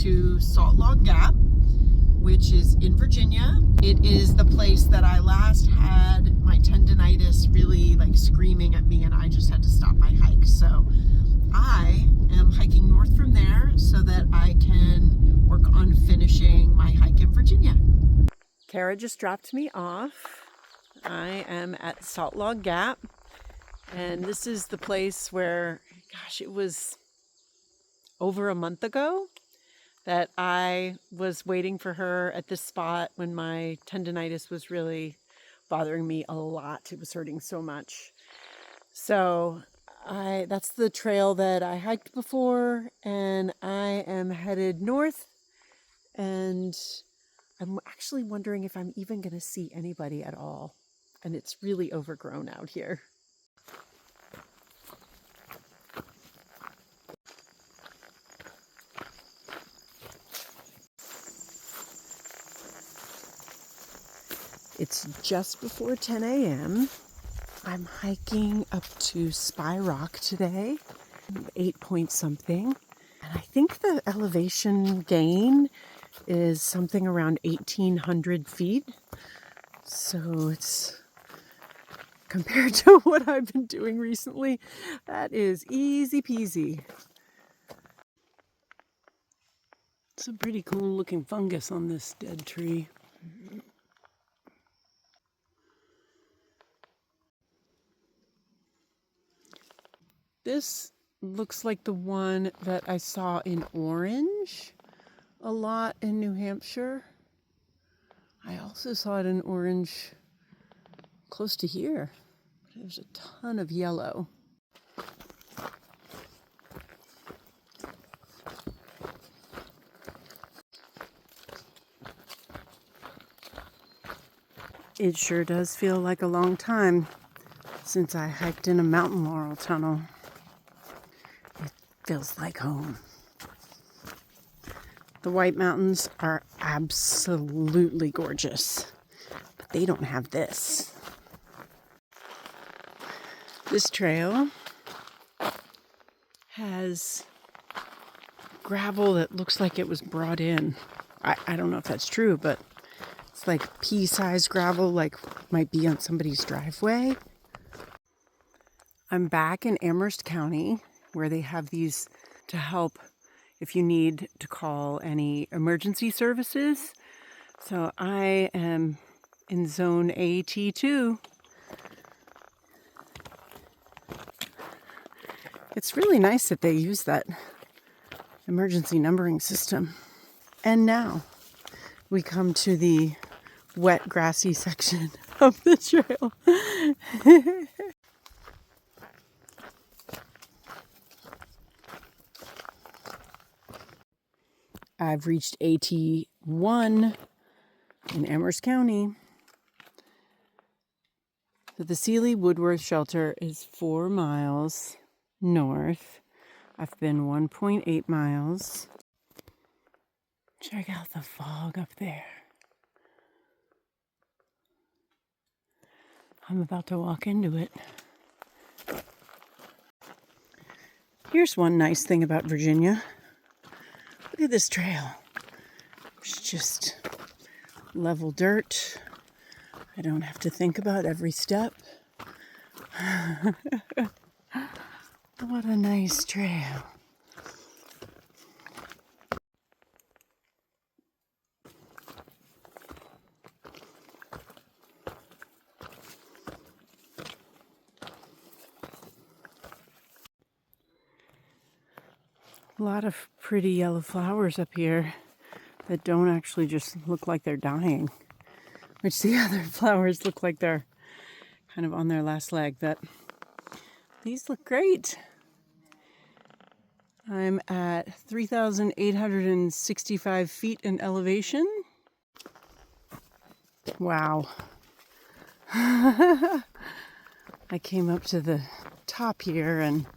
to Salt Log Gap, which is in Virginia. It is the place that I last had my tendonitis really like screaming at me, and I just had to stop my hike. So I am hiking north from there so that I can work on finishing my hike in Virginia. Kara just dropped me off. I am at Salt Log Gap, and this is the place where, gosh, it was over a month ago that I was waiting for her at this spot when my tendonitis was really bothering me a lot. It was hurting so much. So that's the trail that I hiked before, and I am headed north, and I'm actually wondering if I'm even going to see anybody at all. And it's really overgrown out here. It's just before 10 a.m. I'm hiking up to Spy Rock today, 8 point something. And I think the elevation gain is something around 1,800 feet. So it's, compared to what I've been doing recently, that is easy peasy. Some pretty cool looking fungus on this dead tree. This looks like the one that I saw in Orange a lot in New Hampshire. I also saw it in Orange close to here. There's a ton of yellow. It sure does feel like a long time since I hiked in a mountain laurel tunnel. It feels like home. The White Mountains are absolutely gorgeous, but they don't have this. This trail has gravel that looks like it was brought in. I don't know if that's true, but it's like pea-sized gravel, like might be on somebody's driveway. I'm back in Amherst County, where they have these to help if you need to call any emergency services. So I am in zone AT2. It's really nice that they use that emergency numbering system. And now we come to the wet, grassy section of the trail. I've reached AT1 in Amherst County. So the Sealy Woodworth Shelter is 4 miles north. I've been 1.8 miles. Check out the fog up there. I'm about to walk into it. Here's one nice thing about Virginia. Look at this trail. It's just level dirt. I don't have to think about every step. What a nice trail. A lot of pretty yellow flowers up here that don't actually just look like they're dying, which the other flowers look like they're kind of on their last leg, but these look great. I'm at 3,865 feet in elevation. Wow. I came up to the top here and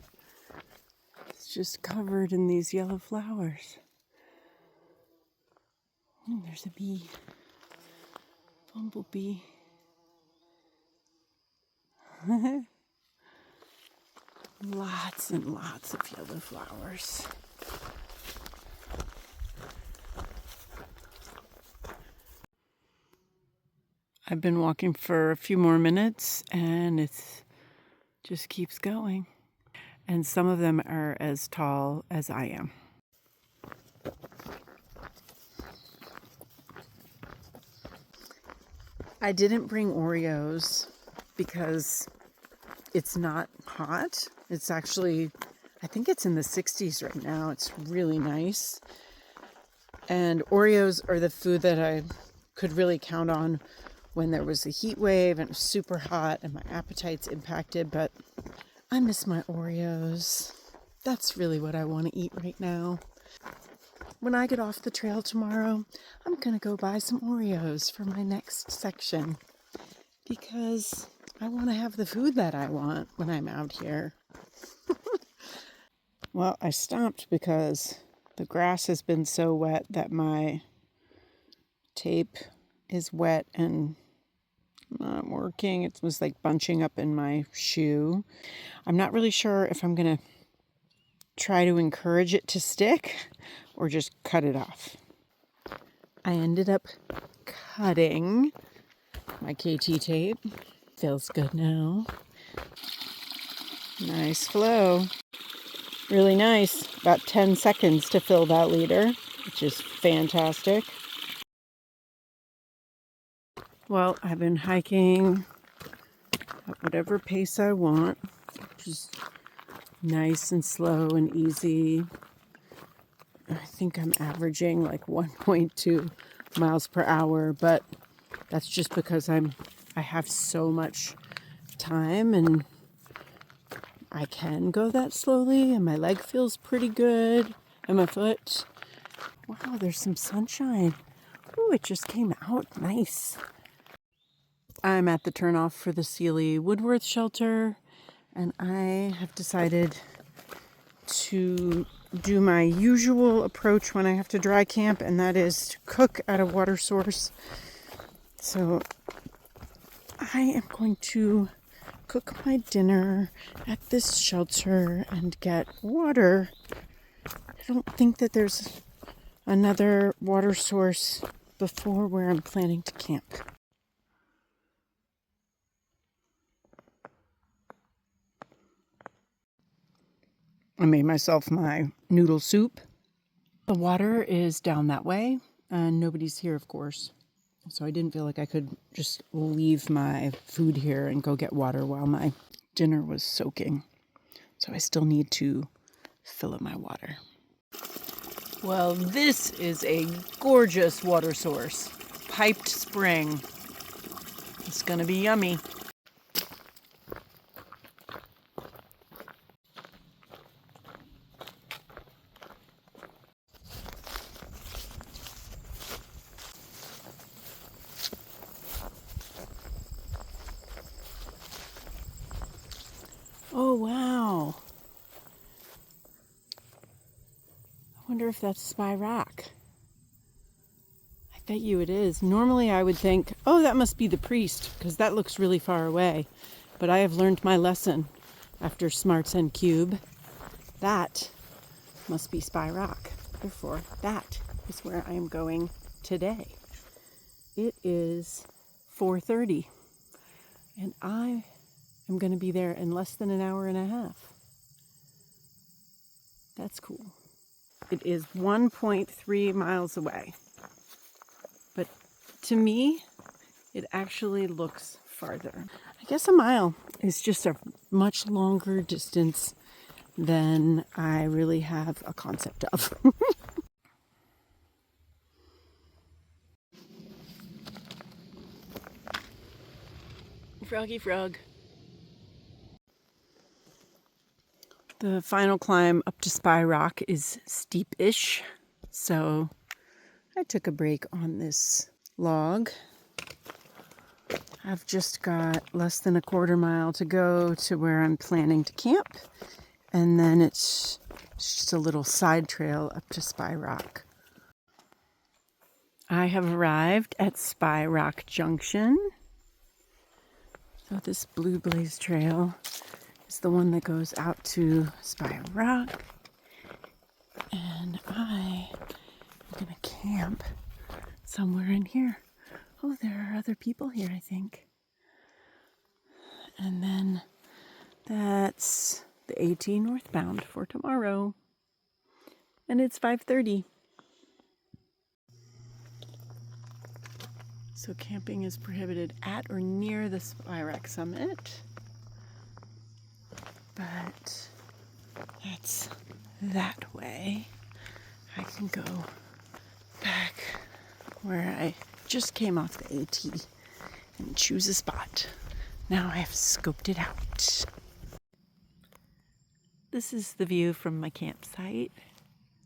it's just covered in these yellow flowers. Oh, there's a bee. Bumblebee. Lots and lots of yellow flowers. I've been walking for a few more minutes and it just keeps going. And some of them are as tall as I am. I didn't bring Oreos because it's not hot. It's actually, I think it's in the 60s right now. It's really nice. And Oreos are the food that I could really count on when there was a heat wave and it was super hot and my appetite's impacted, but I miss my Oreos. That's really what I want to eat right now. When I get off the trail tomorrow, I'm going to go buy some Oreos for my next section because I want to have the food that I want when I'm out here. Well, I stopped because the grass has been so wet that my tape is wet and not working. It was like bunching up in my shoe. I'm not really sure if I'm going to try to encourage it to stick or just cut it off. I ended up cutting my KT tape. Feels good now. Nice flow. Really nice. About 10 seconds to fill that liter, which is fantastic. Well, I've been hiking at whatever pace I want, which is nice and slow and easy. I think I'm averaging like 1.2 miles per hour, but that's just because I have so much time and I can go that slowly and my leg feels pretty good and my foot. Wow, there's some sunshine. Ooh, it just came out. Nice. I'm at the turnoff for the Sealy Woodworth shelter and I have decided to do my usual approach when I have to dry camp, and that is to cook at a water source. So I am going to cook my dinner at this shelter and get water. I don't think that there's another water source before where I'm planning to camp. I made myself my noodle soup. The water is down that way and nobody's here, of course. So I didn't feel like I could just leave my food here and go get water while my dinner was soaking. So I still need to fill up my water. Well, this is a gorgeous water source. Piped spring. It's gonna be yummy. Oh, wow. I wonder if that's Spy Rock. I bet you it is. Normally I would think, oh, that must be the priest, because that looks really far away. But I have learned my lesson after Smarts and Cube. That must be Spy Rock. Therefore, that is where I am going today. It is 4:30, and I am going to be there in less than an hour and a half. That's cool. It is 1.3 miles away. But to me, it actually looks farther. I guess a mile is just a much longer distance than I really have a concept of. Froggy frog. The final climb up to Spy Rock is steep-ish, so I took a break on this log. I've just got less than a quarter mile to go to where I'm planning to camp, and then it's just a little side trail up to Spy Rock. I have arrived at Spy Rock Junction. So this Blue Blaze Trail is the one that goes out to Spy Rock, and I am gonna camp somewhere in here. Oh, there are other people here, I think. And then that's the AT northbound for tomorrow. And it's 5:30. So camping is prohibited at or near the Spirac summit. But that's that way. I can go back where I just came off the AT and choose a spot. Now I've scoped it out. This is the view from my campsite.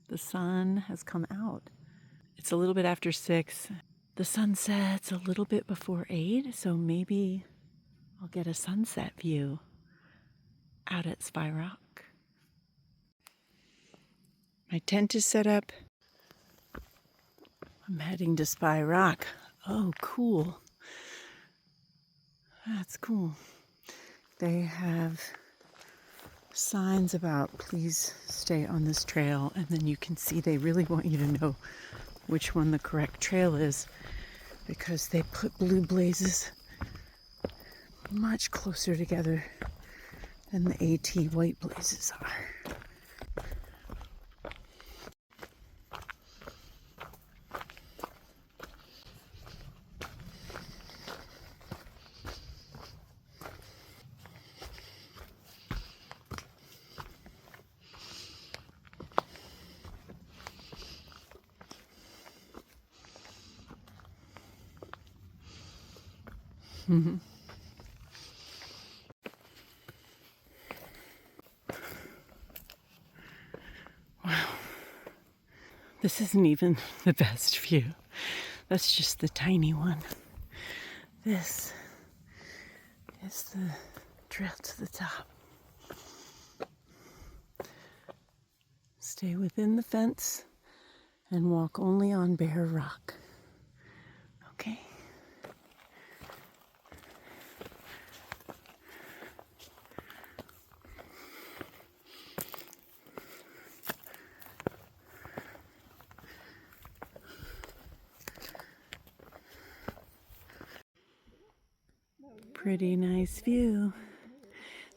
The sun has come out. It's a little bit after 6. The sun sets a little bit before 8, so maybe I'll get a sunset view out at Spy Rock. My tent is set up. I'm heading to Spy Rock. Oh, cool. That's cool. They have signs about please stay on this trail, and then you can see they really want you to know which one the correct trail is because they put blue blazes much closer together than the AT white blazes are. This isn't even the best view. That's just the tiny one. This is the trail to the top. Stay within the fence and walk only on bare rock. Okay? Pretty nice view.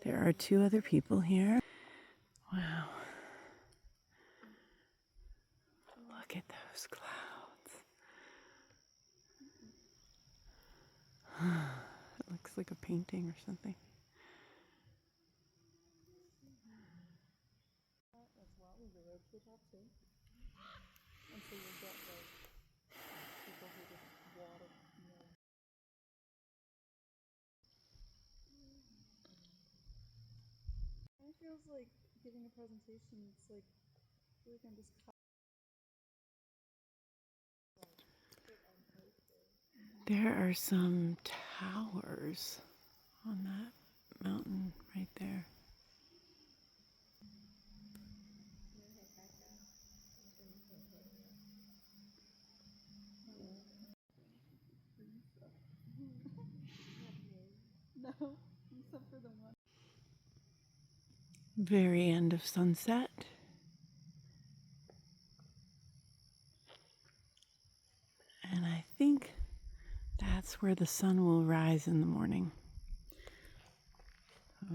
There are 2 other people here. Wow. Look at those clouds. It looks like a painting or something. It feels like giving a presentation. It's like I'm just. There are some towers on that mountain right there. No, except for the one. Very end of sunset. And I think that's where the sun will rise in the morning.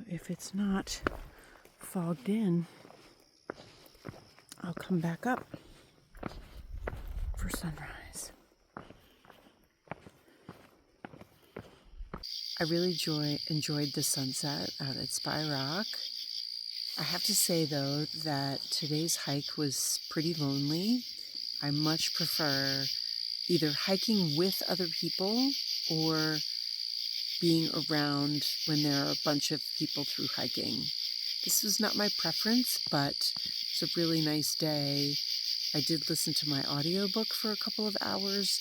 If it's not fogged in, I'll come back up for sunrise. I really enjoyed the sunset out at Spy Rock. I have to say, though, that today's hike was pretty lonely. I much prefer either hiking with other people or being around when there are a bunch of people through hiking. This was not my preference, but it's a really nice day. I did listen to my audiobook for a couple of hours,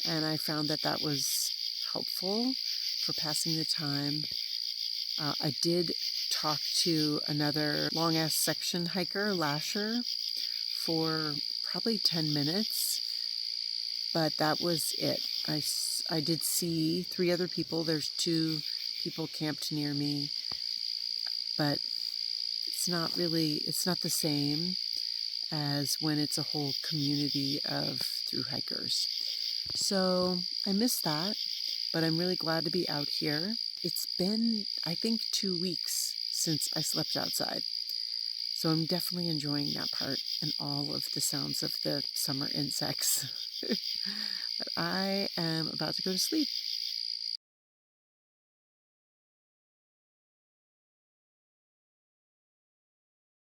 and I found that that was helpful for passing the time. I did talk to another long-ass section hiker, Lasher, for probably 10 minutes, but that was it. I did see 3 other people. There's 2 people camped near me, but it's not the same as when it's a whole community of thru hikers. So I miss that, but I'm really glad to be out here. It's been, I think, 2 weeks since I slept outside. So I'm definitely enjoying that part and all of the sounds of the summer insects. But I am about to go to sleep.